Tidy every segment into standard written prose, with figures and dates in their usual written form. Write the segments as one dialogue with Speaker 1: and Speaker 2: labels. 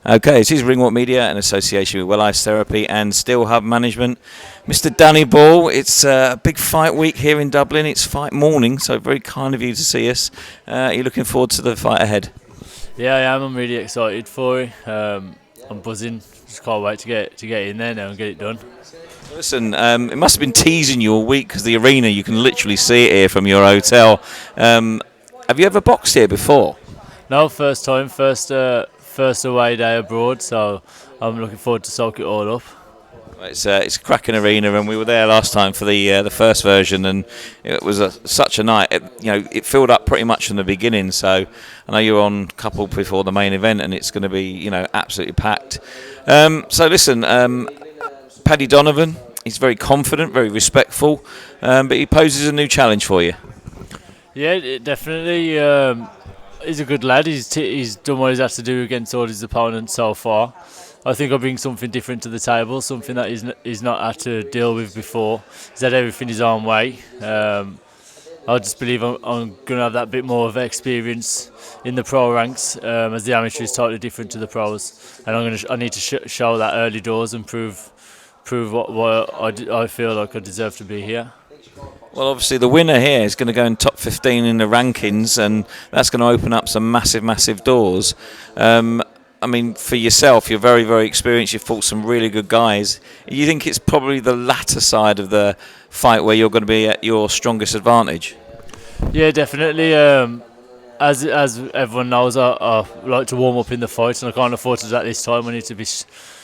Speaker 1: Okay, this is Ringwalk Media in association with Well Ice Therapy and Steel Hub Management. Mr. Danny Ball, it's a big fight week here in Dublin. It's fight morning, so very kind of you to see us. You're looking forward to the fight ahead?
Speaker 2: Yeah, I am. I'm really excited for it. I'm buzzing. Just can't wait to get in there now and get it done.
Speaker 1: Listen, it must have been teasing you all week because the arena, you can literally see it here from your hotel. Have you ever boxed here before?
Speaker 2: No, first time, first away day abroad, so I'm looking forward to soak it all up.
Speaker 1: It's a cracking arena, and we were there last time for the first version, and it was such a night. It filled up pretty much from the beginning. So I know you're on couple before the main event, and it's going to be absolutely packed. So listen, Paddy Donovan, he's very confident, very respectful, but he poses a new challenge for you.
Speaker 2: Yeah, definitely. He's a good lad. He's done what he's had to do against all his opponents so far. I think I bring something different to the table, something that he's not had to deal with before. He's had everything his own way. I just believe I'm going to have that bit more of experience in the pro ranks, as the amateur is totally different to the pros, and I need to show that early doors and prove what I feel like I deserve to be here.
Speaker 1: Well, obviously the winner here is going to go in top 15 in the rankings, and that's going to open up some massive doors. I mean, for yourself, you're very, very experienced. You've fought some really good guys. You think it's probably the latter side of the fight where you're going to be at your strongest advantage? Yeah,
Speaker 2: definitely. As everyone knows, I like to warm up in the fight, and I can't afford to do that this time. I need to be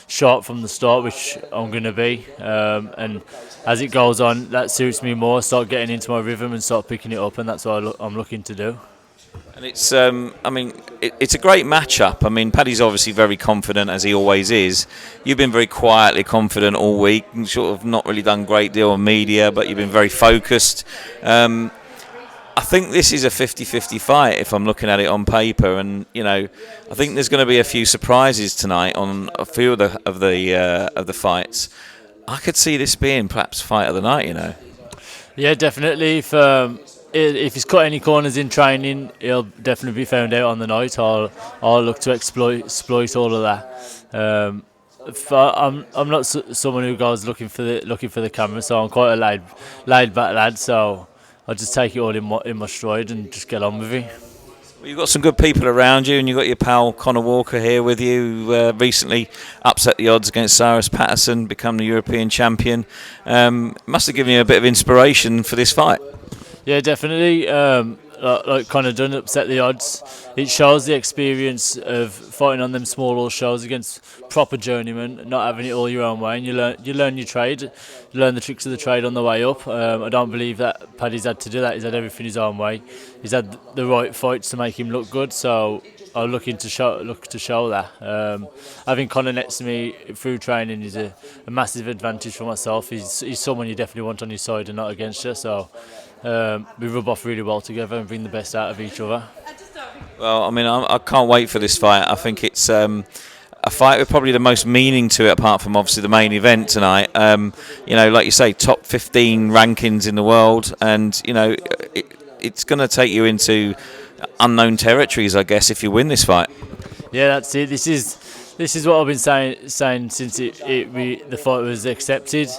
Speaker 2: sharp from the start, which I'm going to be. And as it goes on, that suits me more. Start getting into my rhythm and start picking it up, and that's what I'm looking to do.
Speaker 1: And it's, it's a great matchup. I mean, Paddy's obviously very confident, as he always is. You've been very quietly confident all week, and sort of not really done a great deal of media, but you've been very focused. I think this is a 50-50 fight if I'm looking at it on paper, and I think there's going to be a few surprises tonight on a few of the fights. I could see this being perhaps fight of the night.
Speaker 2: Yeah, definitely. If he's cut any corners in training, he'll definitely be found out on the night. I'll look to exploit all of that. I'm not someone who goes looking for the camera, so I'm quite a laid back lad. So I'll just take it all in my stride and just get on with it.
Speaker 1: Well, you've got some good people around you, and you've got your pal Conor Walker here with you, who recently upset the odds against Cyrus Patterson, become the European champion. Must have given you a bit of inspiration for this fight.
Speaker 2: Yeah, definitely. Like Conor done, upset the odds. It shows the experience of fighting on them small shows against proper journeymen, not having it all your own way, and you learn your trade, you learn the tricks of the trade on the way up. I don't believe that Paddy's had to do that. He's had everything his own way. He's had the right fights to make him look good. So I'm looking to show that. Having Conor next to me through training is a massive advantage for myself. He's someone you definitely want on your side and not against you. So we rub off really well together and bring the best out of each other.
Speaker 1: Well, I mean, I can't wait for this fight. I think it's a fight with probably the most meaning to it, apart from obviously the main event tonight. Like you say, top 15 rankings in the world, and it's going to take you into unknown territories, I guess, if you win this fight.
Speaker 2: Yeah, that's it. This is what I've been saying since the fight was accepted.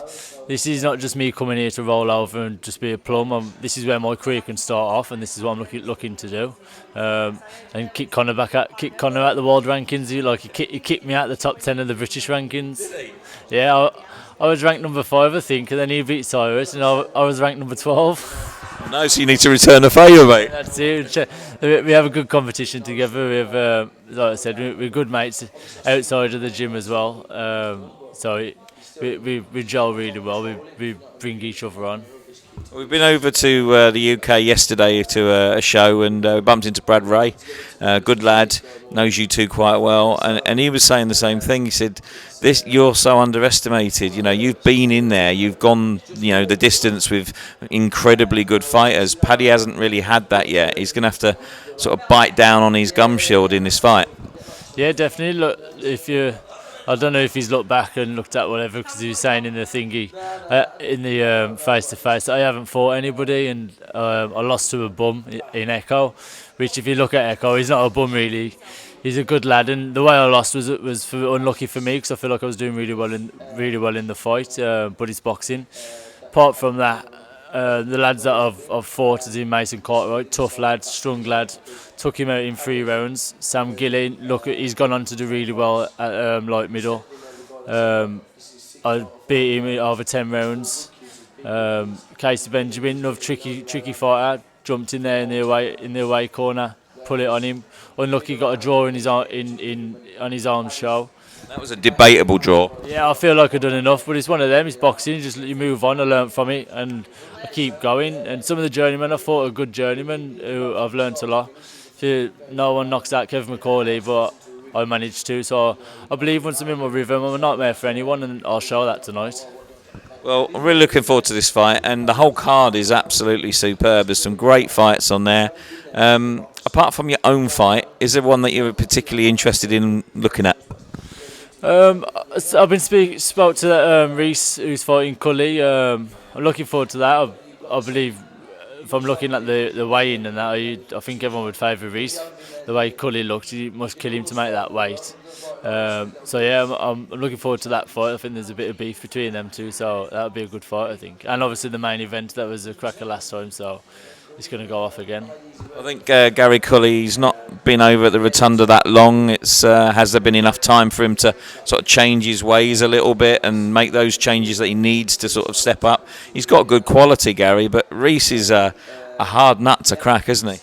Speaker 2: This is not just me coming here to roll over and just be a plum. This is where my career can start off, and this is what I'm looking to do. And kick Conor out the world rankings. He kicked me out the top 10 of the British rankings. Yeah, I was ranked number 5, I think, and then he beat Cyrus, and I was ranked number 12.
Speaker 1: No, so you need to return the favour, mate.
Speaker 2: That's it. We have a good competition together. We have, like I said, we're good mates outside of the gym as well. So we gel really well. We bring each other on.
Speaker 1: We've been over to the UK yesterday to a show, and we bumped into Brad Ray. Good lad, knows you two quite well, and he was saying the same thing. He said, you're so underestimated. You've been in there, you've gone the distance with incredibly good fighters. Paddy hasn't really had that yet. He's going to have to sort of bite down on his gum shield in this fight.
Speaker 2: Yeah, definitely. Look, if you I don't know if he's looked back and looked at whatever, because he was saying in the thingy, in the face-to-face, I haven't fought anybody, and I lost to a bum in Echo, which if you look at Echo, he's not a bum really. He's a good lad, and the way I lost was unlucky for me, because I feel like I was doing really well in the fight, but it's boxing. Apart from that, the lads that I've fought is in Mason Cartwright, tough lad, strong lad. Took him out in 3 rounds. Sam Gillen, he's gone on to do really well at light middle. I beat him over 10 rounds. Casey Benjamin, another tricky fighter, jumped in there in the away corner, put it on him. Unlucky, got a draw in his on his arm show.
Speaker 1: That was a debatable draw.
Speaker 2: Yeah, I feel like I've done enough, but it's one of them. It's boxing. Just you move on. I learnt from it, and I keep going. And some of the journeymen, I fought a good journeyman who I've learnt a lot. No one knocks out Kevin McCauley, but I managed to. So I believe once I'm in my rhythm, I'm a nightmare for anyone, and I'll show that tonight.
Speaker 1: Well, I'm really looking forward to this fight, and the whole card is absolutely superb. There's some great fights on there. Apart from your own fight, is there one that you're particularly interested in looking at?
Speaker 2: I've been spoke to Reese, who's fighting Cully. I'm looking forward to that. I believe, if I'm looking at the weigh-in and that, I think everyone would favour Reese. The way Cully looked, you must kill him to make that weight. So yeah, I'm looking forward to that fight. I think there's a bit of beef between them two, so that'll be a good fight, I think. And obviously the main event, that was a cracker last time, so it's going to go off again.
Speaker 1: I think Gary Cully's not been over at the Rotunda that long. Has there been enough time for him to sort of change his ways a little bit and make those changes that he needs to sort of step up? He's got good quality, Gary, but Reese is a hard nut to crack, isn't he?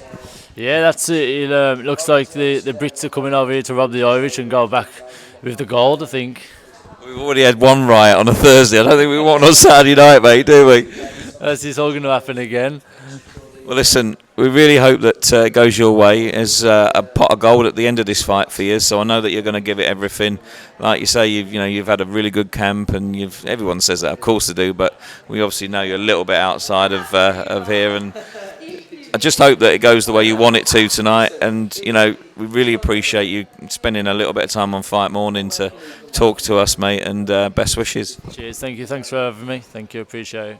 Speaker 2: Yeah, that's it. It looks like the Brits are coming over here to rob the Irish and go back with the gold, I think.
Speaker 1: We've already had one riot on a Thursday. I don't think we want on Saturday night, mate, do we?
Speaker 2: It's all going to happen again.
Speaker 1: Well, listen, we really hope that it goes your way. There's a pot of gold at the end of this fight for you, so I know that you're going to give it everything. Like you say, you've had a really good camp, and everyone says that, of course they do, but we obviously know you're a little bit outside of here, and I just hope that it goes the way you want it to tonight. And we really appreciate you spending a little bit of time on fight morning to talk to us, mate, and best wishes.
Speaker 2: Cheers, thank you, thanks for having me. Thank you, appreciate it.